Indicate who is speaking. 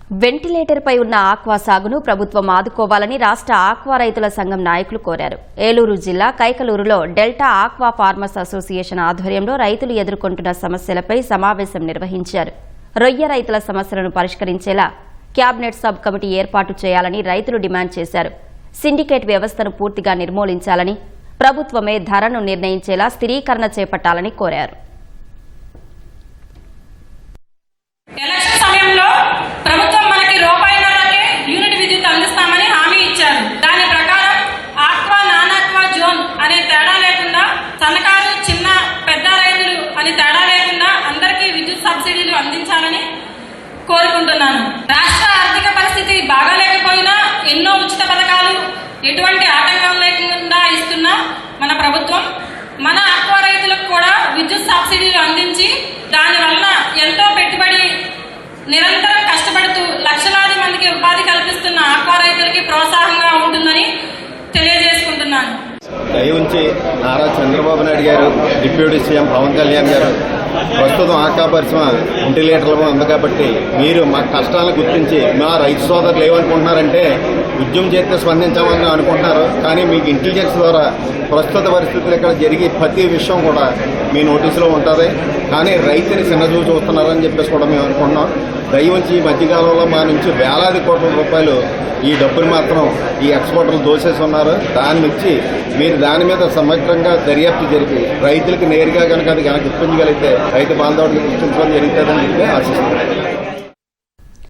Speaker 1: వెంటిలేటర్పై ఉన్న ఆక్వా సాగును ప్రభుత్వం ఆదుకోవాలని రాష్ట్ర ఆక్వా రైతుల సంఘం నాయకులు కోరారు. ఏలూరు జిల్లా కైకలూరులో డెల్టా ఆక్వా ఫార్మర్స్ అసోసియేషన్ ఆధ్వర్యంలో రైతులు ఎదుర్కొంటున్న సమస్యలపై సమావేశం నిర్వహించారు. రొయ్య రైతుల సమస్యలను పరిష్కరించేలా క్యాబినెట్ సబ్ కమిటీ ఏర్పాటు చేయాలని రైతులు డిమాండ్ చేశారు. సిండికేట్ వ్యవస్థను పూర్తిగా నిర్మూలించాలని, ప్రభుత్వమే ధరను నిర్ణయించేలా స్థిరీకరణ చేపట్టాలని కోరారు.
Speaker 2: అందించాలని కోరుకుంటున్నాను. రాష్ట్ర ఆర్థిక పరిస్థితి బాగాలేకపోయినా ఎన్నో ఉచిత పథకాలు ఎటువంటి ఆటంకం లేకుండా ఇస్తున్న మన ప్రభుత్వం మన ఆక్వా రైతులకు కూడా విద్యుత్ సబ్సిడీలు అందించి దానివల్ల ఎంతో పెట్టుబడి నిరంతరం కష్టపడుతూ లక్షలాది మందికి ఉపాధి కల్పిస్తున్న ఆక్వా రైతులకి ప్రోత్సాహంగా ఉంటుందని తెలియజేసుకుంటున్నాను.
Speaker 3: దయ ఉంచి నారా చంద్రబాబు నాయుడు గారు, డిప్యూటీ సీఎం పవన్ కళ్యాణ్ గారు ప్రస్తుతం ఆక్వా పరిశ్రమ వెంటిలేటర్లు ఉంది కాబట్టి మీరు మా కష్టాలను గుర్తించి మా రైతు సోదరులు ఏమనుకుంటున్నారంటే ఉద్యమం చేస్తే స్పందించామని అనుకుంటున్నారు. కానీ మీకు ఇంటెలిజెన్స్ ద్వారా ప్రస్తుత పరిస్థితులు ఇక్కడ జరిగే ప్రతి విషయం కూడా మీ నోటీసులో ఉంటుంది. కానీ రైతుని చిన్నచూపు చూస్తున్నారని చెప్పేసి కూడా మేము అనుకుంటున్నాం. దయ ఉంచి ఈ మధ్యకాలంలో మా నుంచి వేలాది కోట్ల రూపాయలు ఈ డబ్బులు మాత్రం ఈ ఎక్స్పోర్టర్లు దోసేసి ఉన్నారు. దాన్ని ఇచ్చి మీరు దాని మీద సమగ్రంగా దర్యాప్తు జరిపి రైతులకు నేరుగా కనుక అది ఇప్పించగలిగితే రైతు బాంధవుడికి గుర్తించడం జరుగుతుందని చెప్పి ఆశిస్తున్నాను.